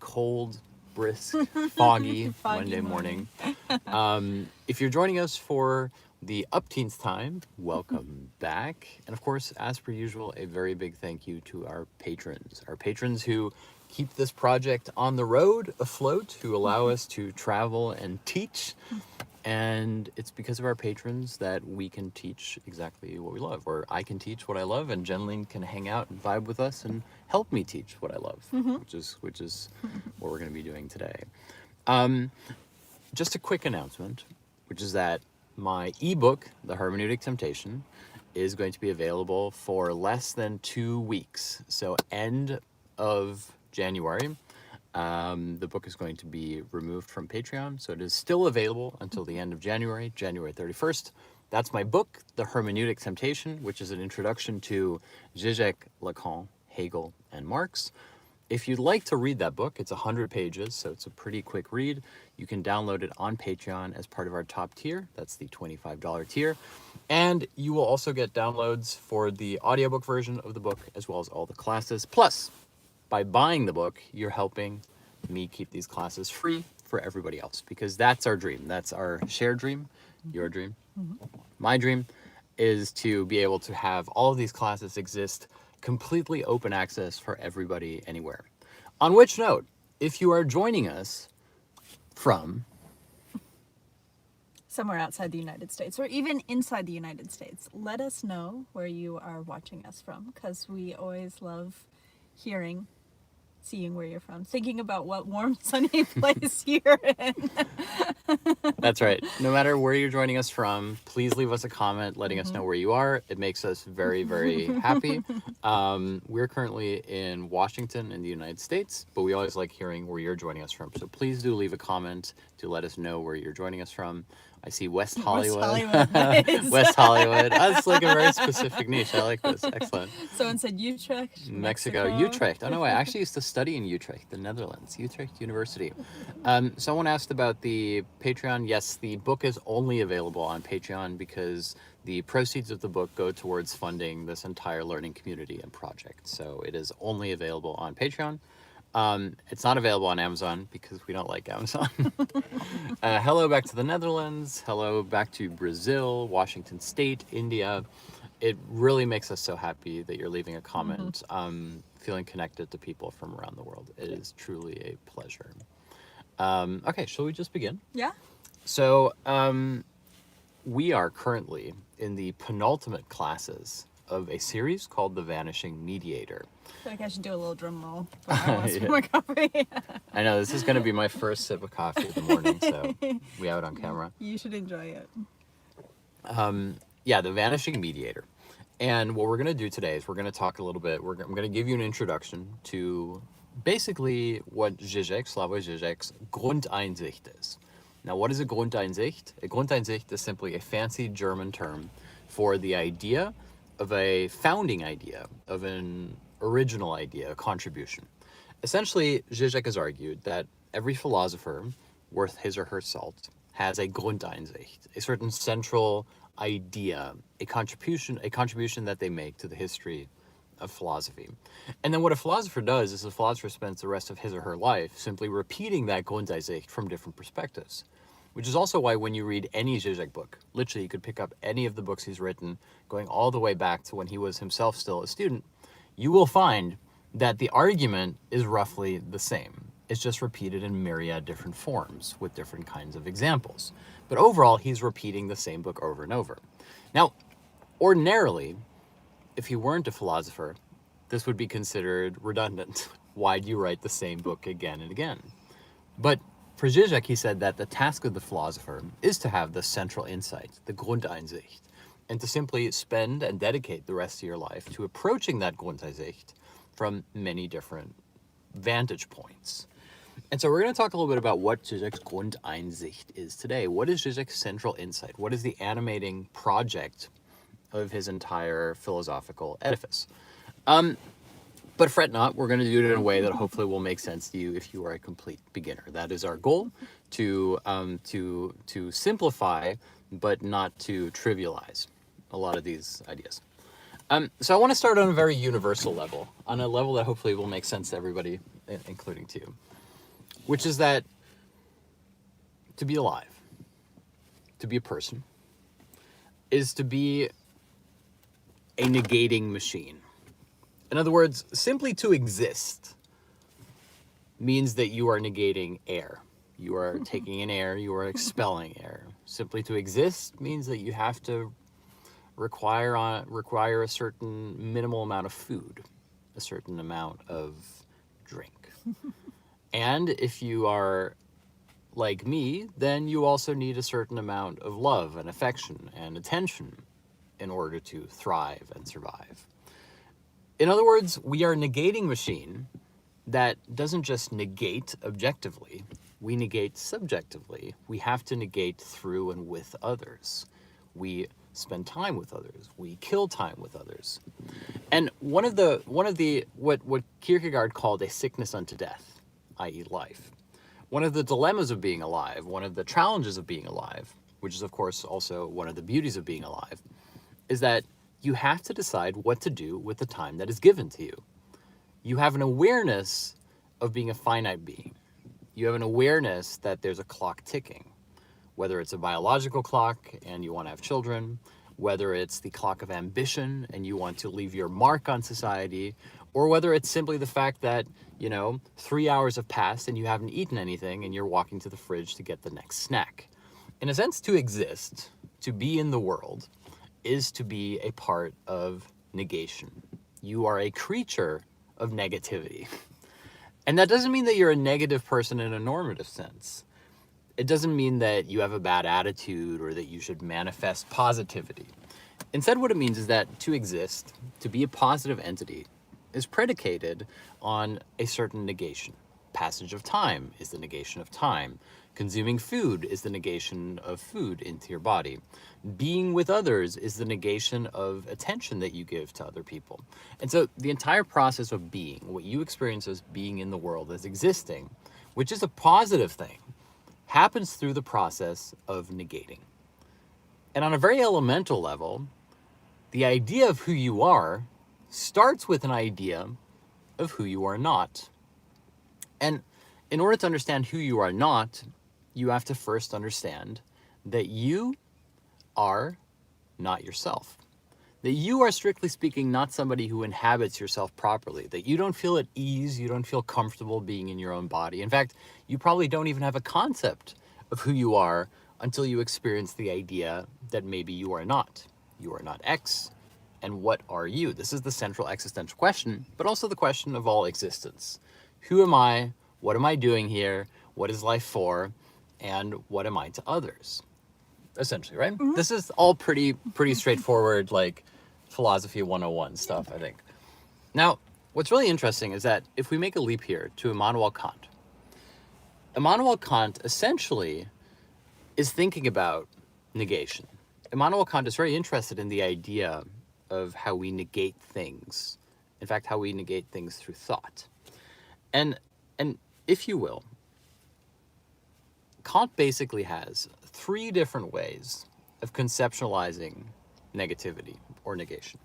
cold, brisk, foggy Monday morning. If you're joining us for the Upteens time, welcome back. And of course, as per usual, a very big thank you to our patrons who keep this project on the road, afloat, who allow us to travel and teach. And it's because of our patrons that we can teach exactly what we love, or I can teach what I love, and Jenlene can hang out and vibe with us and help me teach what I love, which is what we're going to be doing today. Just a quick announcement, which is that my ebook, The Hermeneutic Temptation, is going to be available for less than 2 weeks. So end of January. The book is going to be removed from Patreon, so it is still available until the end of January, January 31st. That's my book, The Hermeneutic Temptation, which is an introduction to Žižek, Lacan, Hegel, and Marx. If you'd like to read that book, it's 100 pages, so it's a pretty quick read. You can download it on Patreon as part of our top tier. That's the $25 tier. And you will also get downloads for the audiobook version of the book, as well as all the classes. Plus, by buying the book, you're helping me keep these classes free for everybody else, because that's our dream. That's our shared dream. Your dream. My dream is to be able to have all of these classes exist completely open access for everybody anywhere. On which note, if you are joining us from somewhere outside the United States, or even inside the United States, let us know where you are watching us from, because we always love seeing where you're from, thinking about what warm, sunny place you're in. That's right. No matter where you're joining us from, please leave us a comment letting us know where you are. It makes us very, very happy. We're currently in Washington in the United States, but we always like hearing where you're joining us from. So please do leave a comment to let us know where you're joining us from. I see West Hollywood. West Hollywood, nice. West Hollywood. That's like a very specific niche. I like this. Excellent. Someone said Utrecht, Mexico. Utrecht. Oh no, I actually used to study in Utrecht, the Netherlands. Utrecht University. Someone asked about the Patreon. Yes, the book is only available on Patreon because the proceeds of the book go towards funding this entire learning community and project. So it is only available on Patreon. It's not available on Amazon because we don't like Amazon. Hello back to the Netherlands. Hello back to Brazil, Washington State, India. It really makes us so happy that you're leaving a comment, feeling connected to people from around the world. It is truly a pleasure. Okay, shall we just begin? Yeah. So we are currently in the penultimate classes of a series called The Vanishing Mediator. I feel like I should do a little drum roll for my coffee. I know, this is going to be my first sip of coffee of the morning, so we have it on camera. You should enjoy it. Yeah, The Vanishing Mediator. And what we're going to do today is we're going to talk a little bit, I'm going to give you an introduction to basically what Žižek, Slavoj Žižek's Grundeinsicht is. Now, what is a Grundeinsicht? A Grundeinsicht is simply a fancy German term for the idea of a founding idea, of an original idea, a contribution. Essentially, Žižek has argued that every philosopher worth his or her salt has a Grundeinsicht, a certain central idea, a contribution that they make to the history of philosophy. And then what a philosopher does is a philosopher spends the rest of his or her life simply repeating that Grundeinsicht from different perspectives. Which is also why when you read any Žižek book, literally you could pick up any of the books he's written, going all the way back to when he was himself still a student, you will find that the argument is roughly the same. It's just repeated in myriad different forms with different kinds of examples. But overall, he's repeating the same book over and over. Now, ordinarily, if he weren't a philosopher, this would be considered redundant. Why do you write the same book again and again? But for Žižek, he said that the task of the philosopher is to have the central insight, the Grundeinsicht, and to simply spend and dedicate the rest of your life to approaching that Grundeinsicht from many different vantage points. And so we're going to talk a little bit about what Žižek's Grundeinsicht is today. What is Žižek's central insight? What is the animating project of his entire philosophical edifice? But fret not, we're going to do it in a way that hopefully will make sense to you if you are a complete beginner. That is our goal, to simplify, but not to trivialize a lot of these ideas. So I want to start on a very universal level, on a level that hopefully will make sense to everybody, including to you. which is that to be alive, to be a person, is to be a negating machine. In other words, simply to exist means that you are negating air. You are taking in air, you are expelling air. Simply to exist means that you have to require a certain minimal amount of food, a certain amount of drink. And if you are like me, then you also need a certain amount of love and affection and attention in order to thrive and survive. In other words, we are a negating machine that doesn't just negate objectively, we negate subjectively. We have to negate through and with others. We spend time with others. We kill time with others. And one of the what Kierkegaard called a sickness unto death, i.e. life. One of the dilemmas of being alive, one of the challenges of being alive, which is of course also one of the beauties of being alive, is that you have to decide what to do with the time that is given to you. You have an awareness of being a finite being. You have an awareness that there's a clock ticking, whether it's a biological clock and you want to have children, whether it's the clock of ambition and you want to leave your mark on society, or whether it's simply the fact that, 3 hours have passed and you haven't eaten anything and you're walking to the fridge to get the next snack. In a sense, to exist, to be in the world, is to be a part of negation. You are a creature of negativity. And that doesn't mean that you're a negative person in a normative sense. It doesn't mean that you have a bad attitude or that you should manifest positivity. Instead, what it means is that to exist, to be a positive entity, is predicated on a certain negation. Passage of time is the negation of time. Consuming food is the negation of food into your body. Being with others is the negation of attention that you give to other people. And so the entire process of being, what you experience as being in the world, as existing, which is a positive thing, happens through the process of negating. And on a very elemental level, the idea of who you are starts with an idea of who you are not. And in order to understand who you are not, you have to first understand that you are not yourself. That you are, strictly speaking, not somebody who inhabits yourself properly. That you don't feel at ease, you don't feel comfortable being in your own body. In fact, you probably don't even have a concept of who you are until you experience the idea that maybe you are not. You are not X, and what are you? This is the central existential question, but also the question of all existence. Who am I? What am I doing here? What is life for? And what am I to others? Essentially, right? Mm-hmm. This is all pretty straightforward, like philosophy 101 stuff, I think. Now, what's really interesting is that if we make a leap here to Immanuel Kant essentially is thinking about negation. Immanuel Kant is very interested in the idea of how we negate things. In fact, how we negate things through thought. And if you will, Kant basically has 3 different ways of conceptualizing negativity or negation.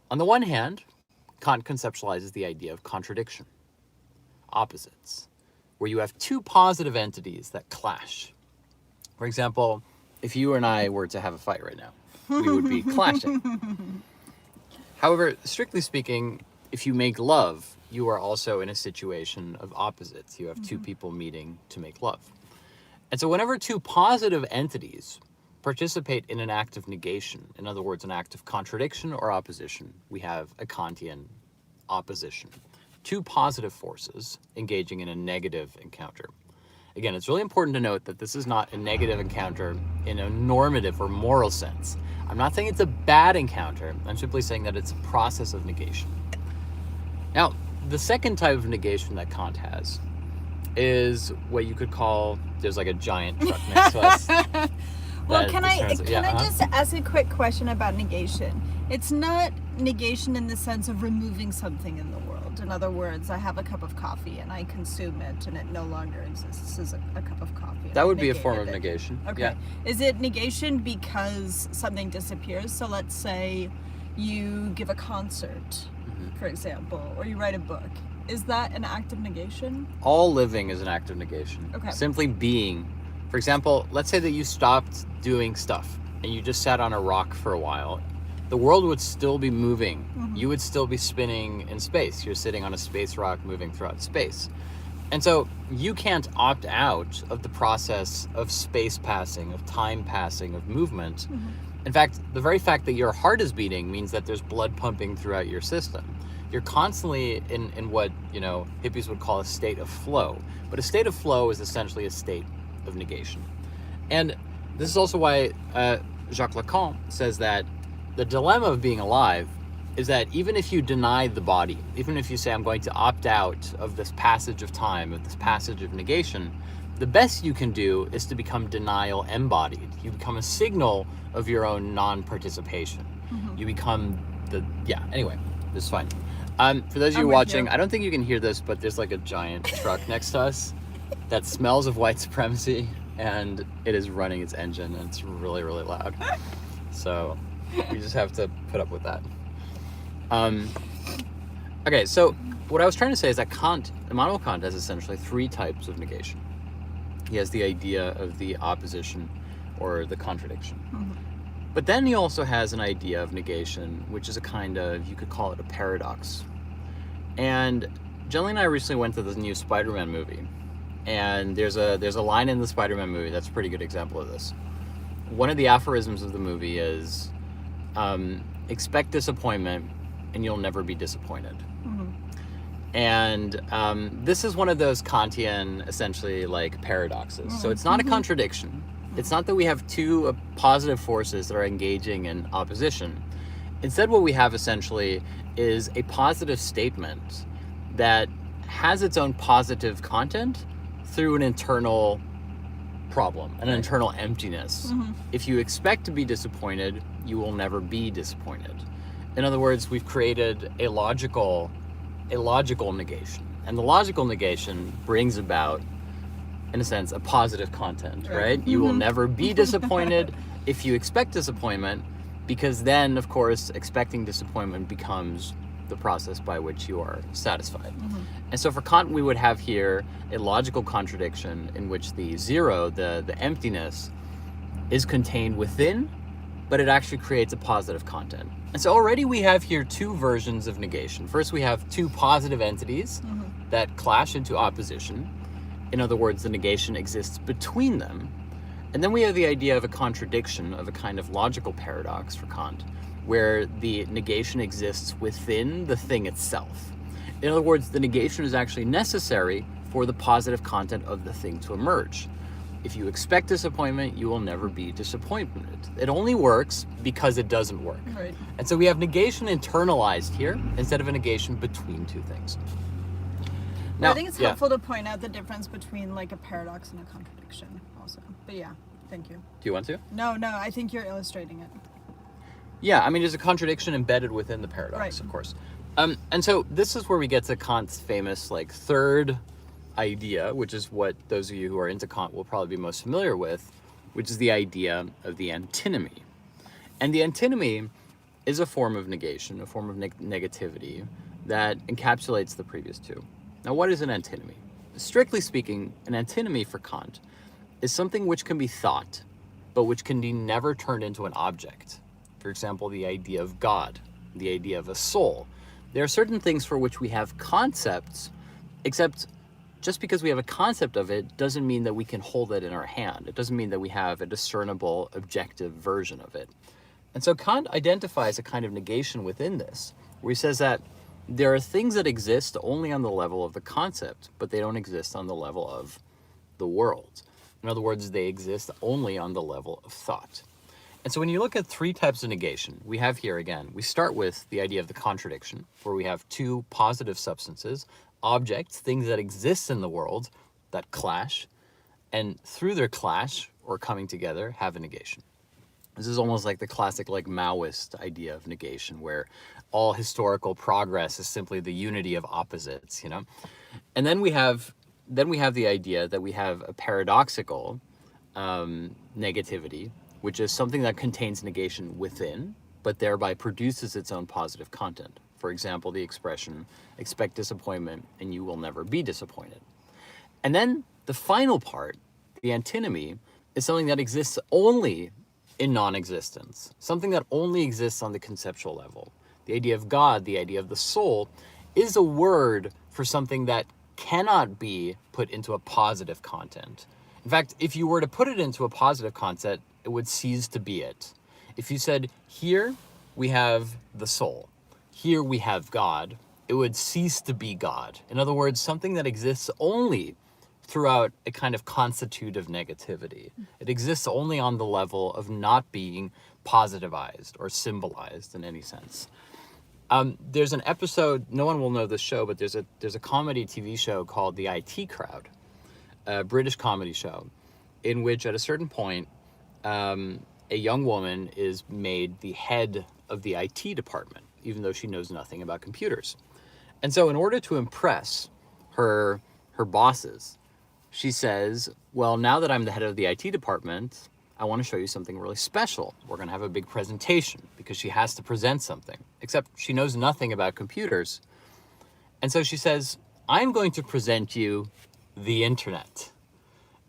On the one hand, Kant conceptualizes the idea of contradiction, opposites, where you have 2 positive entities that clash. For example, if you and I were to have a fight right now, we would be clashing. However, strictly speaking, if you make love, you are also in a situation of opposites. You have 2 people meeting to make love. And so whenever 2 positive entities participate in an act of negation, in other words, an act of contradiction or opposition, we have a Kantian opposition. 2 positive forces engaging in a negative encounter. Again, it's really important to note that this is not a negative encounter in a normative or moral sense. I'm not saying it's a bad encounter. I'm simply saying that it's a process of negation. Now, the second type of negation that Kant has is what you could call, there's like a giant truck next to us. Well, can I just ask a quick question about negation? It's not negation in the sense of removing something in the world. In other words, I have a cup of coffee and I consume it and it no longer exists as a cup of coffee. That would be a form of negation. Okay. Yeah. Is it negation because something disappears? So let's say you give a concert, for example, or you write a book Is that an act of negation? All living is an act of negation. Okay. Simply being. For example, let's say that you stopped doing stuff and you just sat on a rock for a while. The world would still be moving. Mm-hmm. You would still be spinning in space. You're sitting on a space rock moving throughout space. And so you can't opt out of the process of space passing, of time passing, of movement. Mm-hmm. In fact, the very fact that your heart is beating means that there's blood pumping throughout your system. You're constantly in what, hippies would call a state of flow. But a state of flow is essentially a state of negation. And this is also why Jacques Lacan says that the dilemma of being alive is that even if you deny the body, even if you say, I'm going to opt out of this passage of time, of this passage of negation, the best you can do is to become denial embodied. You become a signal of your own non-participation. Mm-hmm. You become anyway, this is fine. For those of you watching, I don't think you can hear this, but there's like a giant truck next to us that smells of white supremacy, and it is running its engine, and it's really, really loud. So we just have to put up with that. Okay, so what I was trying to say is that Immanuel Kant has essentially three types of negation. He has the idea of the opposition or the contradiction. Mm-hmm. But then he also has an idea of negation, which is a kind of, you could call it a paradox. And Jelly and I recently went to the new Spider-Man movie. And there's a line in the Spider-Man movie that's a pretty good example of this. One of the aphorisms of the movie is, expect disappointment and you'll never be disappointed. Mm-hmm. And this is one of those Kantian, essentially, like, paradoxes. Mm-hmm. So it's not a contradiction. It's not that we have two positive forces that are engaging in opposition. Instead, what we have essentially is a positive statement that has its own positive content through an internal problem, an internal emptiness. Mm-hmm. If you expect to be disappointed, you will never be disappointed. In other words, we've created a logical negation. And the logical negation brings about, in a sense, a positive content, right? Mm-hmm. You will never be disappointed if you expect disappointment, because then, of course, expecting disappointment becomes the process by which you are satisfied. Mm-hmm. And so for Kant, we would have here a logical contradiction in which the zero, the emptiness, is contained within, but it actually creates a positive content. And so already we have here two versions of negation. First, we have two positive entities that clash into opposition. In other words, the negation exists between them. And then we have the idea of a contradiction, of a kind of logical paradox for Kant, where the negation exists within the thing itself. In other words, the negation is actually necessary for the positive content of the thing to emerge. If you expect disappointment, you will never be disappointed. It only works because it doesn't work. Right. And so we have negation internalized here instead of a negation between two things. Now, I think it's helpful to point out the difference between like a paradox and a contradiction also. But yeah, thank you. Do you want to? No, I think you're illustrating it. Yeah, I mean, there's a contradiction embedded within the paradox, right. Of course. And so this is where we get to Kant's famous third idea, which is what those of you who are into Kant will probably be most familiar with, which is the idea of the antinomy. And the antinomy is a form of negation, a form of negativity that encapsulates the previous two. Now, what is an antinomy? Strictly speaking, an antinomy for Kant is something which can be thought, but which can be never turned into an object. For example, the idea of God, the idea of a soul. There are certain things for which we have concepts, except just because we have a concept of it doesn't mean that we can hold it in our hand. It doesn't mean that we have a discernible, objective version of it. And so Kant identifies a kind of negation within this, where he says that there are things that exist only on the level of the concept, but they don't exist on the level of the world. In other words, they exist only on the level of thought. And so when you look at three types of negation, we have here again, we start with the idea of the contradiction, where we have two positive substances, objects, things that exist in the world that clash, and through their clash or coming together have a negation. This is almost like the classic Maoist idea of negation, where all historical progress is simply the unity of opposites, And then we have the idea that we have a paradoxical negativity, which is something that contains negation within, but thereby produces its own positive content. For example, the expression, expect disappointment and you will never be disappointed. And then the final part, the antinomy, is something that exists only in non-existence, something that only exists on the conceptual level. The idea of God, the idea of the soul, is a word for something that cannot be put into a positive content. In fact, if you were to put it into a positive content, it would cease to be it. If you said, here we have the soul, here we have God, it would cease to be God. In other words, something that exists only throughout a kind of constitutive negativity. It exists only on the level of not being positivized or symbolized in any sense. There's an episode, no one will know this show, but there's a comedy TV show called The IT Crowd, a British comedy show, in which at a certain point, a young woman is made the head of the IT department, even though she knows nothing about computers. And so in order to impress her bosses, she says, well, now that I'm the head of the IT department, I want to show you something really special. We're going to have a big presentation, because she has to present something, except she knows nothing about computers. And so she says, I'm going to present you the internet.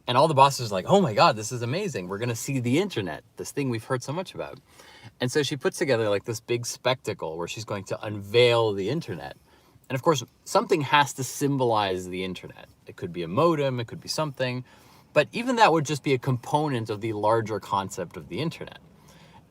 And all the bosses are like, oh my God, this is amazing. We're going to see the internet, this thing we've heard so much about. And so she puts together like this big spectacle where she's going to unveil the internet. And of course, something has to symbolize the internet. It could be a modem, it could be something, but even that would just be a component of the larger concept of the internet.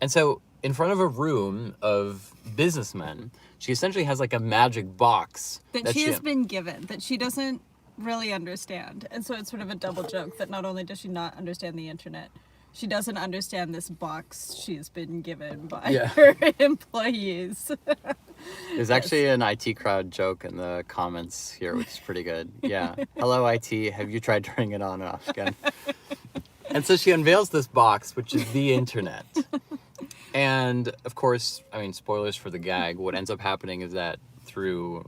And so in front of a room of businessmen, she essentially has like a magic box that she has been given, that she doesn't really understand. And so it's sort of a double joke that not only does she not understand the internet, she doesn't understand this box she's been given by her employees. There's actually an IT Crowd joke in the comments here, which is pretty good. Yeah. Hello, IT. Have you tried turning it on and off again? And so she unveils this box, which is the internet. And of course, I mean, spoilers for the gag, what ends up happening is that through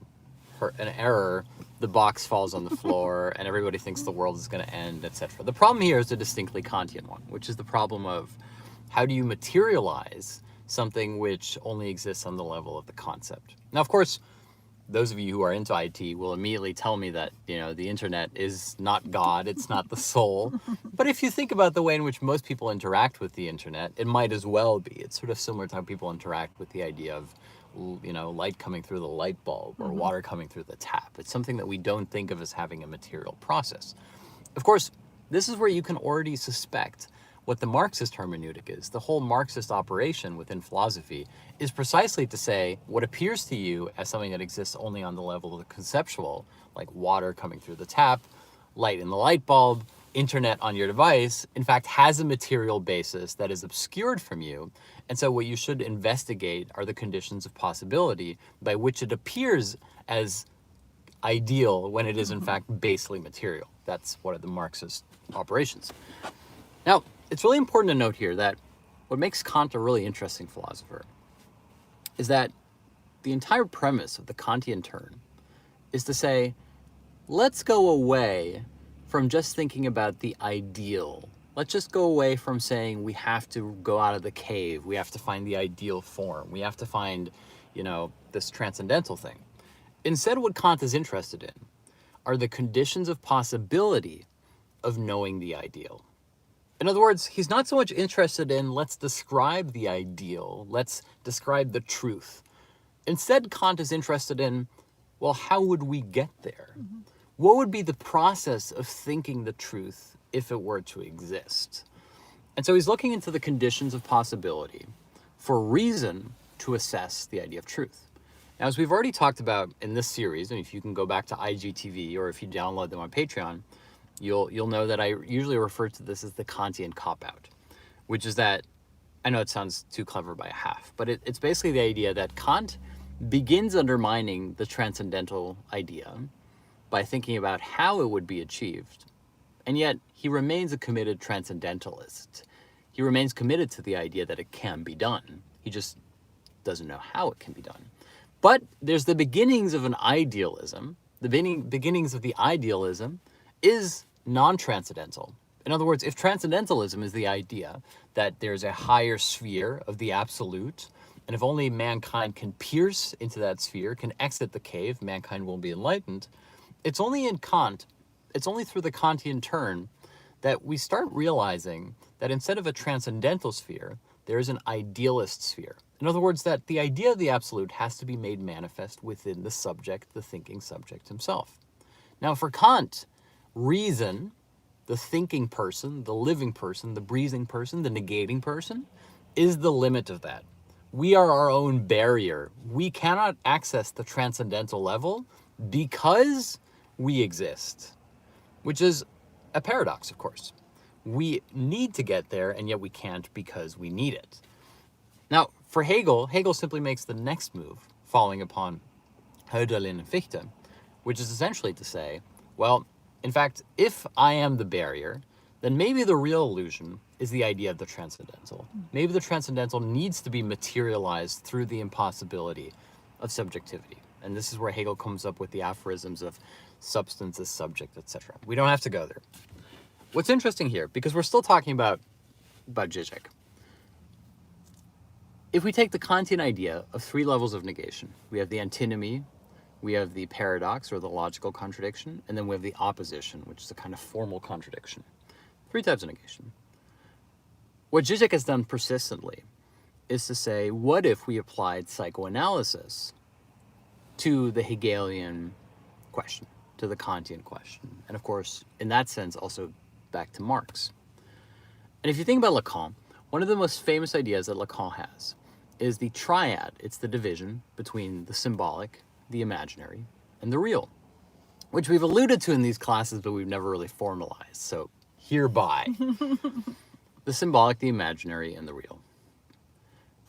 an error, the box falls on the floor and everybody thinks the world is going to end, etc. The problem here is a distinctly Kantian one, which is the problem of how do you materialize something which only exists on the level of the concept. Now, of course, those of you who are into IT will immediately tell me that, you know, the internet is not God, it's not the soul. But if you think about the way in which most people interact with the internet, it might as well be. It's sort of similar to how people interact with the idea of, you know, light coming through the light bulb or water coming through the tap. It's something that we don't think of as having a material process. Of course, this is where you can already suspect what the Marxist hermeneutic is. The whole Marxist operation within philosophy is precisely to say what appears to you as something that exists only on the level of the conceptual, like water coming through the tap, light in the light bulb, internet on your device, in fact, has a material basis that is obscured from you. And so what you should investigate are the conditions of possibility by which it appears as ideal when it is in fact basely material. That's one of the Marxist operations. Now, it's really important to note here that what makes Kant a really interesting philosopher is that the entire premise of the Kantian turn is to say, let's go away from just thinking about the ideal. Let's just go away from saying we have to go out of the cave, we have to find the ideal form, we have to find, you know, this transcendental thing. Instead, what Kant is interested in are the conditions of possibility of knowing the ideal. In other words, he's not so much interested in let's describe the ideal, let's describe the truth. Instead, Kant is interested in, well, how would we get there? What would be the process of thinking the truth if it were to exist? And so he's looking into the conditions of possibility for reason to assess the idea of truth. Now, as we've already talked about in this series, and if you can go back to IGTV or if you download them on Patreon, you'll know that I usually refer to this as the Kantian cop-out, which is that, I know it sounds too clever by a half, but it's basically the idea that Kant begins undermining the transcendental idea by thinking about how it would be achieved, and yet he remains a committed transcendentalist. He remains committed to the idea that it can be done. He just doesn't know how it can be done. But there's the beginnings of an idealism. The beginnings of the idealism is non-transcendental. In other words, if transcendentalism is the idea that there's a higher sphere of the absolute and if only mankind can pierce into that sphere, can exit the cave, mankind will be enlightened. It's only through the Kantian turn that we start realizing that instead of a transcendental sphere, there is an idealist sphere. In other words, that the idea of the absolute has to be made manifest within the subject, the thinking subject himself. Now, for Kant, reason, the thinking person, the living person, the breathing person, the negating person, is the limit of that. We are our own barrier. We cannot access the transcendental level because we exist, which is a paradox, of course. We need to get there, and yet we can't because we need it. Now, for Hegel simply makes the next move, following upon Hölderlin and Fichte, which is essentially to say, well, in fact, if I am the barrier, then maybe the real illusion is the idea of the transcendental. Maybe the transcendental needs to be materialized through the impossibility of subjectivity. And this is where Hegel comes up with the aphorisms of substance as subject, etc. We don't have to go there. What's interesting here, because we're still talking about Žižek, if we take the Kantian idea of 3 levels of negation, we have the antinomy, we have the paradox or the logical contradiction, and then we have the opposition, which is a kind of formal contradiction. 3 types of negation. What Žižek has done persistently is to say, what if we applied psychoanalysis to the Hegelian question, to the Kantian question? And of course, in that sense, also back to Marx. And if you think about Lacan, one of the most famous ideas that Lacan has is the triad. It's the division between the symbolic, the imaginary, and the real, which we've alluded to in these classes, but we've never really formalized. So hereby, the symbolic, the imaginary, and the real.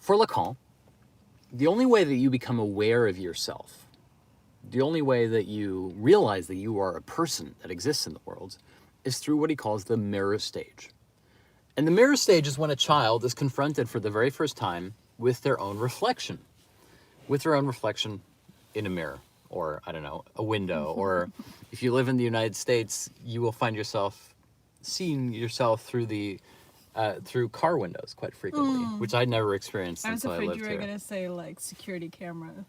For Lacan, the only way that you become aware of yourself, the only way that you realize that you are a person that exists in the world, is through what he calls the mirror stage. And the mirror stage is when a child is confronted for the very first time with their own reflection. With their own reflection in a mirror, or, I don't know, a window, or if you live in the United States, you will find yourself seeing yourself through car windows quite frequently, which I'd never experienced until I lived here. I was afraid you were going to say, like, security camera.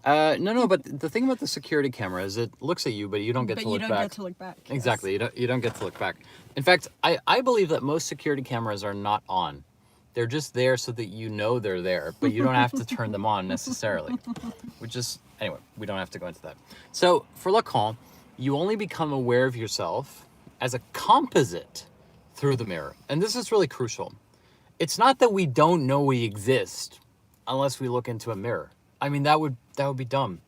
No, but the thing about the security camera is it looks at you, but you don't get to look back. But you don't get to look back. Yes. Exactly, you don't get to look back. In fact, I believe that most security cameras are not on. They're just there so that you know they're there, but you don't have to turn them on necessarily, which is, anyway, we don't have to go into that. So for Lacan, you only become aware of yourself as a composite through the mirror. And this is really crucial. It's not that we don't know we exist unless we look into a mirror. I mean, that would be dumb.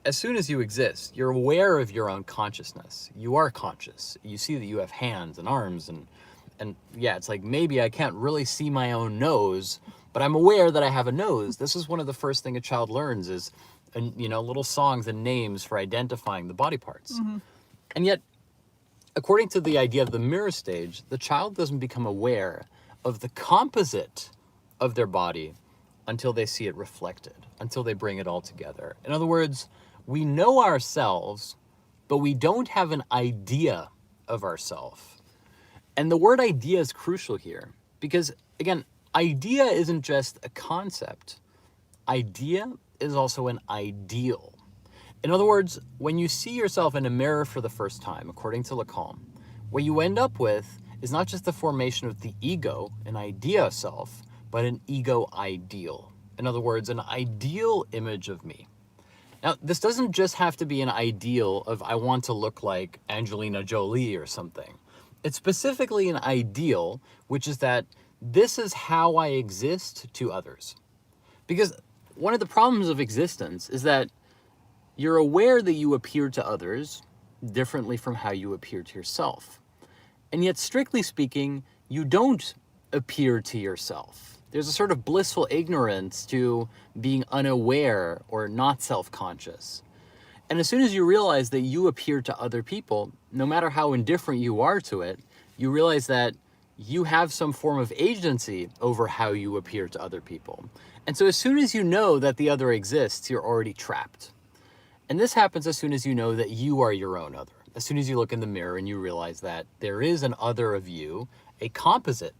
As soon as you exist, you're aware of your own consciousness. You are conscious. You see that you have hands and arms and yeah, it's like maybe I can't really see my own nose, but I'm aware that I have a nose. This is one of the first thing a child learns is, little songs and names for identifying the body parts. Mm-hmm. And yet, according to the idea of the mirror stage, the child doesn't become aware of the composite of their body until they see it reflected, until they bring it all together. In other words, we know ourselves, but we don't have an idea of ourselves. And the word idea is crucial here because, again, idea isn't just a concept. Idea is also an ideal. In other words, when you see yourself in a mirror for the first time, according to Lacan, what you end up with is not just the formation of the ego, an idea of self, but an ego ideal. In other words, an ideal image of me. Now, this doesn't just have to be an ideal of I want to look like Angelina Jolie or something. It's specifically an ideal, which is that this is how I exist to others. Because one of the problems of existence is that you're aware that you appear to others differently from how you appear to yourself. And yet, strictly speaking, you don't appear to yourself. There's a sort of blissful ignorance to being unaware or not self-conscious. And as soon as you realize that you appear to other people, no matter how indifferent you are to it, you realize that you have some form of agency over how you appear to other people. And so as soon as you know that the other exists, you're already trapped. And this happens as soon as you know that you are your own other. As soon as you look in the mirror and you realize that there is an other of you, a composite,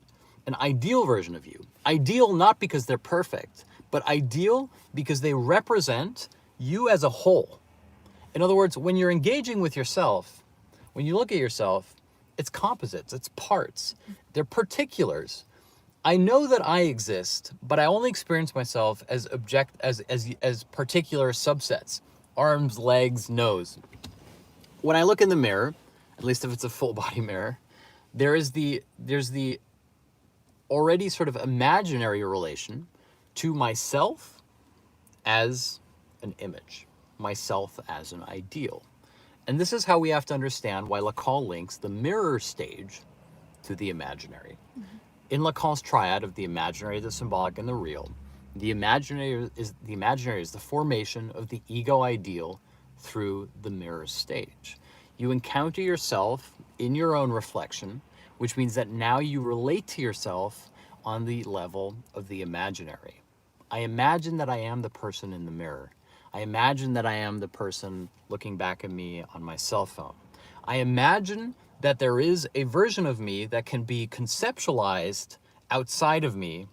an ideal version of you. Ideal not because they're perfect, but ideal because they represent you as a whole. In other words, when you're engaging with yourself, when you look at yourself, it's composites, it's parts, they're particulars. I know that I exist, but I only experience myself as particular subsets: arms, legs, nose. When I look in the mirror, at least if it's a full body mirror, there's the already sort of imaginary relation to myself as an image, myself as an ideal. And this is how we have to understand why Lacan links the mirror stage to the imaginary. Mm-hmm. In Lacan's triad of the imaginary, the symbolic, and the real, the imaginary is the formation of the ego ideal through the mirror stage. You encounter yourself in your own reflection, which means that now you relate to yourself on the level of the imaginary. I imagine that I am the person in the mirror. I imagine that I am the person looking back at me on my cell phone. I imagine that there is a version of me that can be conceptualized outside of me,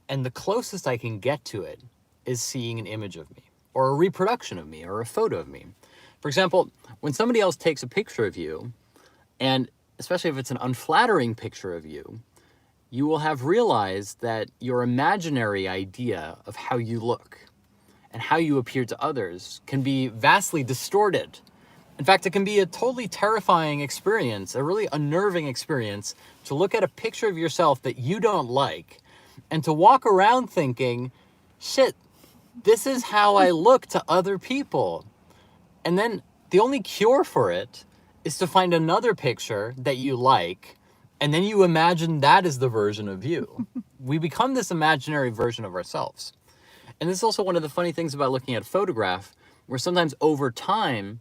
and the closest I can get to it is seeing an image of me, or a reproduction of me, or a photo of me. For example, when somebody else takes a picture of you, and especially if it's an unflattering picture of you, you will have realized that your imaginary idea of how you look and how you appear to others can be vastly distorted. In fact, it can be a totally terrifying experience, a really unnerving experience, to look at a picture of yourself that you don't like and to walk around thinking, shit, this is how I look to other people. And then the only cure for it is to find another picture that you like, and then you imagine that is the version of you. We become this imaginary version of ourselves. And this is also one of the funny things about looking at a photograph, where sometimes over time,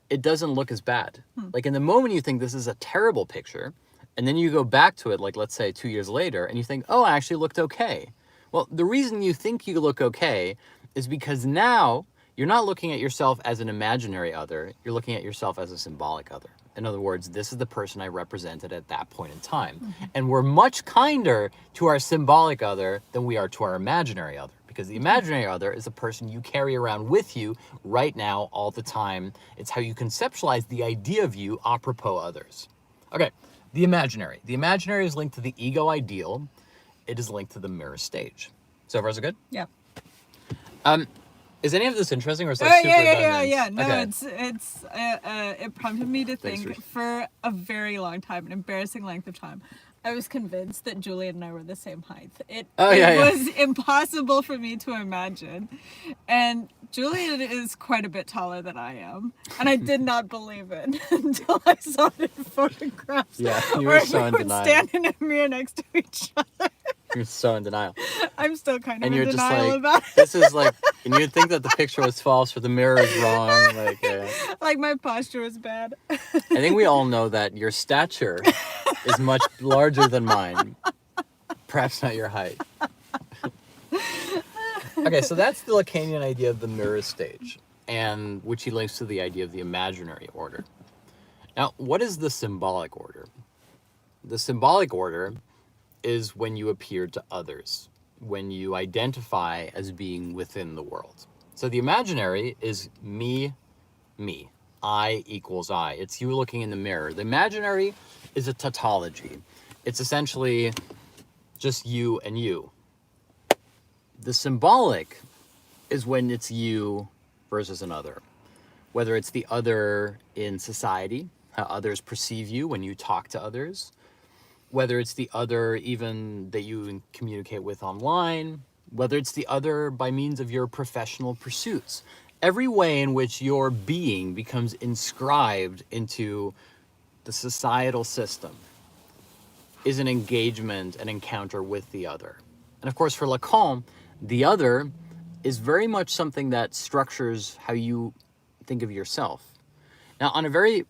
it doesn't look as bad. Like in the moment you think this is a terrible picture, and then you go back to it, like let's say 2 years later, and you think, oh, I actually looked okay. Well, the reason you think you look okay is because now you're not looking at yourself as an imaginary other, you're looking at yourself as a symbolic other. In other words, this is the person I represented at that point in time. Mm-hmm. And we're much kinder to our symbolic other than we are to our imaginary other. Because the imaginary other is a person you carry around with you right now, all the time. It's how you conceptualize the idea of you apropos others. Okay, the imaginary. The imaginary is linked to the ego ideal. It is linked to the mirror stage. So far, so good? Yeah. Is any of this interesting, or is that super yeah. No, okay. It prompted me to think Thanks, for a very long time, an embarrassing length of time. I was convinced that Juliet and I were the same height. It was impossible for me to imagine. And Juliet is quite a bit taller than I am. And I did not believe it until I saw it in photographs. Yeah, you were so in denial. denial. Standing in a mirror next to each other. You're so in denial. I'm still kind of and in you're denial just like, about it. This is like, and you'd think that the picture was false or the mirror is wrong. Like my posture was bad. I think we all know that your stature is much larger than mine. Perhaps not your height. Okay, so that's the Lacanian idea of the mirror stage, and which he links to the idea of the imaginary order. Now, what is the symbolic order? The symbolic order is when you appear to others, when you identify as being within the world. So the imaginary is me, I equals I. It's you looking in the mirror. The imaginary is a tautology. It's essentially just you and you. The symbolic is when it's you versus another. Whether it's the other in society, how others perceive you when you talk to others, whether it's the other even that you communicate with online, whether it's the other by means of your professional pursuits. Every way in which your being becomes inscribed into the societal system is an engagement, an encounter with the other. And of course, for Lacan, the other is very much something that structures how you think of yourself. Now, on a very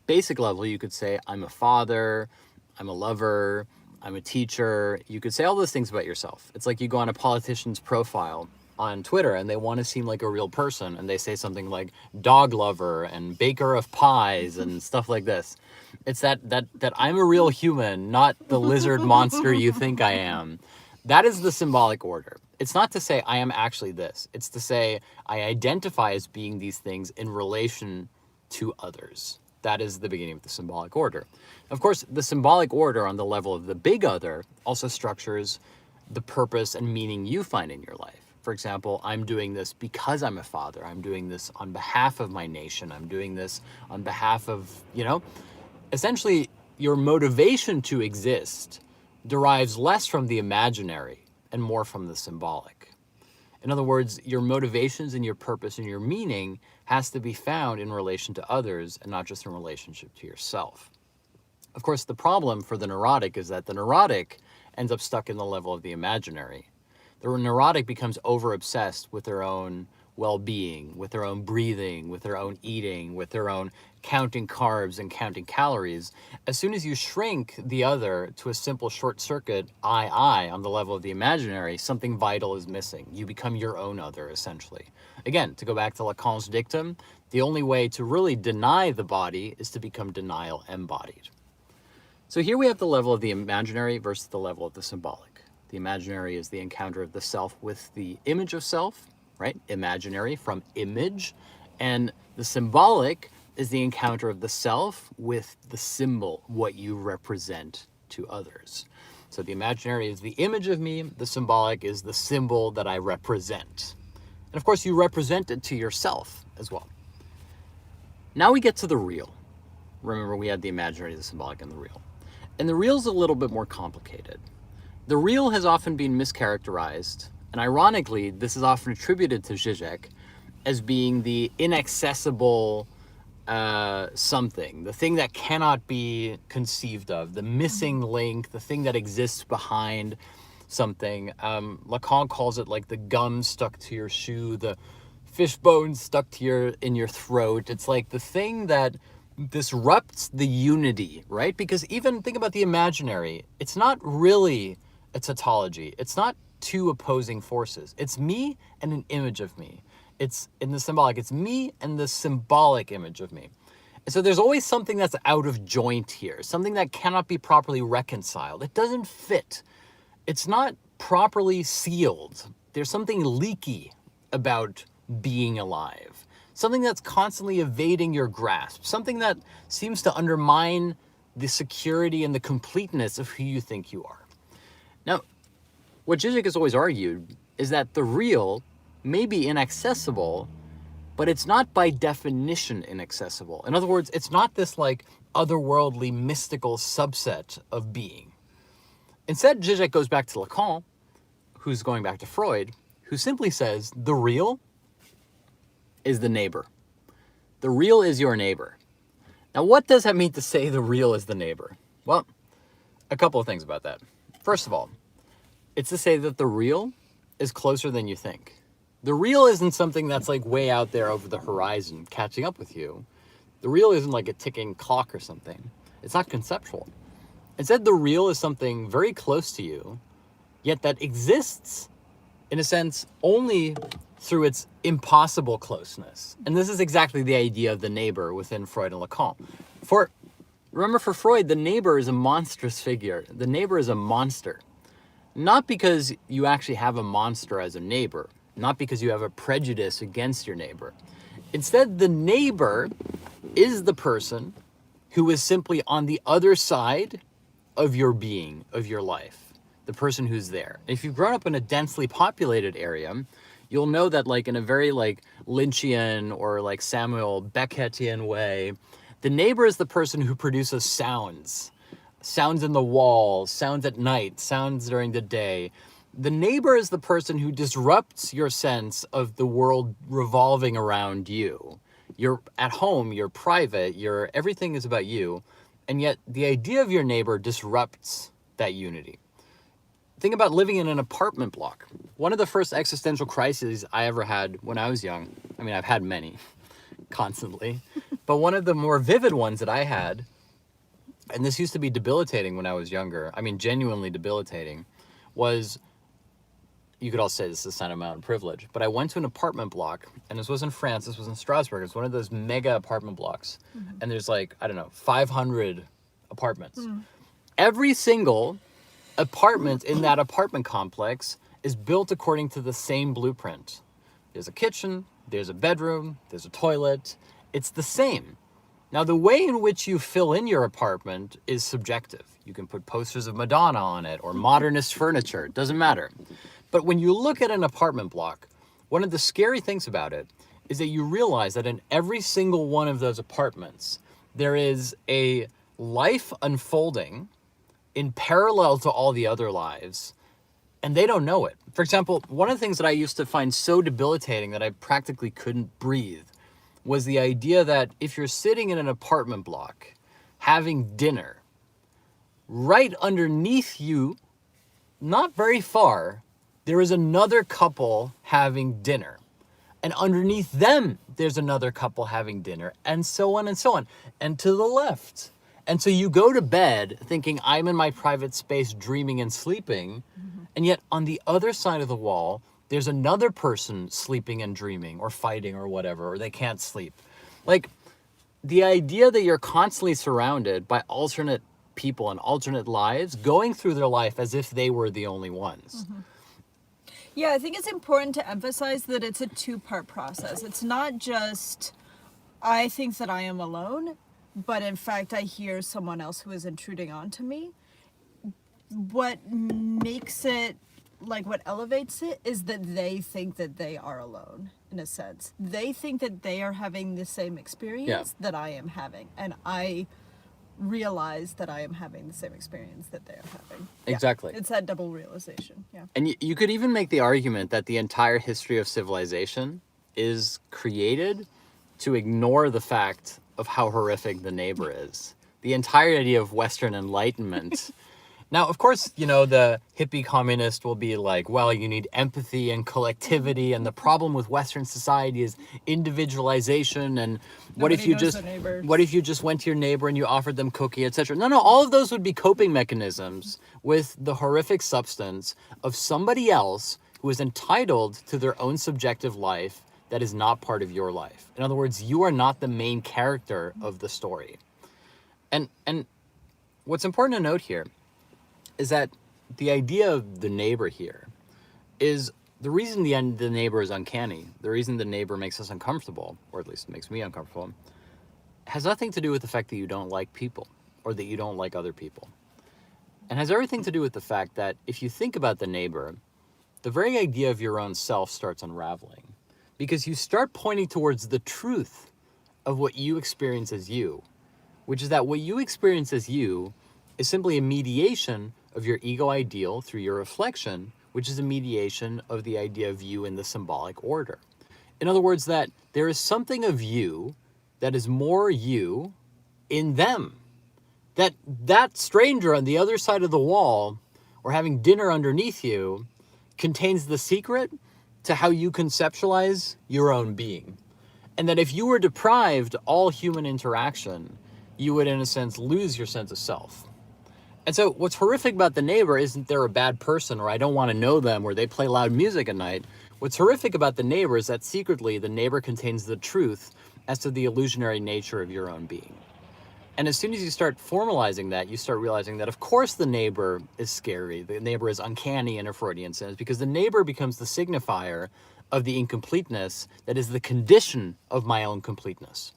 basic level, you could say, I'm a father, I'm a lover, I'm a teacher. You could say all those things about yourself. It's like you go on a politician's profile on Twitter and they want to seem like a real person, and they say something like dog lover and baker of pies and stuff like this. It's that I'm a real human, not the lizard monster you think I am. That is the symbolic order. It's not to say I am actually this. It's to say I identify as being these things in relation to others. That is the beginning of the symbolic order. Of course, the symbolic order on the level of the big other also structures the purpose and meaning you find in your life. For example, I'm doing this because I'm a father. I'm doing this on behalf of my nation. I'm doing this on behalf of, essentially your motivation to exist derives less from the imaginary and more from the symbolic. In other words, your motivations and your purpose and your meaning has to be found in relation to others and not just in relationship to yourself. Of course, the problem for the neurotic is that the neurotic ends up stuck in the level of the imaginary. The neurotic becomes over-obsessed with their own well-being, with their own breathing, with their own eating, with their own counting carbs and counting calories. As soon as you shrink the other to a simple short circuit, I, on the level of the imaginary, something vital is missing. You become your own other, essentially. Again, to go back to Lacan's dictum, the only way to really deny the body is to become denial embodied. So here we have the level of the imaginary versus the level of the symbolic. The imaginary is the encounter of the self with the image of self, right? Imaginary from image. And the symbolic is the encounter of the self with the symbol, what you represent to others. So the imaginary is the image of me, the symbolic is the symbol that I represent. And of course, you represent it to yourself as well. Now we get to the real. Remember, we had the imaginary, the symbolic, and the real. And the real is a little bit more complicated. The real has often been mischaracterized, and ironically, this is often attributed to Žižek as being the inaccessible something, the thing that cannot be conceived of, the missing link, the thing that exists behind something. Lacan calls it like the gum stuck to your shoe, the fish bone stuck to in your throat. It's like the thing that disrupts the unity, right? Because even think about the imaginary, it's not really a tautology. It's not two opposing forces. It's me and an image of me. It's in the symbolic, it's me and the symbolic image of me. And so there's always something that's out of joint here, something that cannot be properly reconciled. It doesn't fit. It's not properly sealed. There's something leaky about being alive, something that's constantly evading your grasp, something that seems to undermine the security and the completeness of who you think you are. Now, what Žižek has always argued is that the real may be inaccessible, but it's not by definition inaccessible. In other words, it's not this like otherworldly mystical subset of being. Instead, Žižek goes back to Lacan, who's going back to Freud, who simply says the real is the neighbor. The real is your neighbor. Now, what does that mean to say the real is the neighbor? Well, a couple of things about that. First of all, it's to say that the real is closer than you think. The real isn't something that's like way out there over the horizon catching up with you. The real isn't like a ticking clock or something. It's not conceptual. Instead, the real is something very close to you, yet that exists, in a sense, only through its impossible closeness. And this is exactly the idea of the neighbor within Freud and Lacan. Remember, for Freud, the neighbor is a monstrous figure. The neighbor is a monster. Not because you actually have a monster as a neighbor, not because you have a prejudice against your neighbor. Instead, the neighbor is the person who is simply on the other side of your being, of your life, the person who's there. If you've grown up in a densely populated area, you'll know that like in a very like Lynchian or like Samuel Beckettian way, the neighbor is the person who produces sounds in the walls, sounds at night, sounds during the day. The neighbor is the person who disrupts your sense of the world revolving around you. You're at home, you're private, everything is about you, and yet the idea of your neighbor disrupts that unity. Think about living in an apartment block. One of the first existential crises I ever had when I was young, I mean, I've had many, constantly, but one of the more vivid ones that I had, and this used to be debilitating when I was younger, I mean, genuinely debilitating, was, you could also say this is a sign of my own privilege, but I went to an apartment block, and this was in France, this was in Strasbourg, it's one of those mega apartment blocks, and there's like, I don't know, 500 apartments. Every single apartment in that apartment complex is built according to the same blueprint. There's a kitchen, there's a bedroom, there's a toilet. It's the same. Now, the way in which you fill in your apartment is subjective. You can put posters of Madonna on it or modernist furniture. It doesn't matter. But when you look at an apartment block, one of the scary things about it is that you realize that in every single one of those apartments, there is a life unfolding in parallel to all the other lives, and they don't know it. For example, one of the things that I used to find so debilitating that I practically couldn't breathe was the idea that if you're sitting in an apartment block having dinner, right underneath you, not very far, there is another couple having dinner. And underneath them, there's another couple having dinner, and so on and so on. And to the left. And so you go to bed thinking, I'm in my private space dreaming and sleeping, and yet on the other side of the wall, there's another person sleeping and dreaming or fighting or whatever, or they can't sleep. Like, the idea that you're constantly surrounded by alternate people and alternate lives going through their life as if they were the only ones. Yeah, I think it's important to emphasize that it's a two-part process. It's not just, I think that I am alone, but in fact, I hear someone else who is intruding onto me. What makes it, like what elevates it, is that they think that they are alone, in a sense. They think that they are having the same experience that I am having. And I realize that I am having the same experience that they are having. Exactly. It's that double realization. Yeah. And you could even make the argument that the entire history of civilization is created to ignore the fact of how horrific the neighbor is. The entire idea of Western Enlightenment. Now, of course, you know, the hippie communist will be like, well, you need empathy and collectivity, and the problem with Western society is individualization, and what if you just went to your neighbor and you offered them cookie, etc. No, all of those would be coping mechanisms with the horrific substance of somebody else who is entitled to their own subjective life that is not part of your life. In other words, you are not the main character of the story. And what's important to note here is that the idea of the neighbor here is the reason the neighbor is uncanny, the reason the neighbor makes us uncomfortable, or at least makes me uncomfortable, has nothing to do with the fact that you don't like people or that you don't like other people. And has everything to do with the fact that if you think about the neighbor, the very idea of your own self starts unraveling, because you start pointing towards the truth of what you experience as you, which is that what you experience as you is simply a mediation of your ego ideal through your reflection, which is a mediation of the idea of you in the symbolic order. In other words, that there is something of you that is more you in them. That stranger on the other side of the wall or having dinner underneath you contains the secret to how you conceptualize your own being. And that if you were deprived all human interaction, you would, in a sense, lose your sense of self. And so what's horrific about the neighbor isn't they're a bad person or I don't want to know them or they play loud music at night. What's horrific about the neighbor is that secretly the neighbor contains the truth as to the illusionary nature of your own being. And as soon as you start formalizing that, you start realizing that of course the neighbor is scary, the neighbor is uncanny in a Freudian sense, because the neighbor becomes the signifier of the incompleteness that is the condition of my own completeness.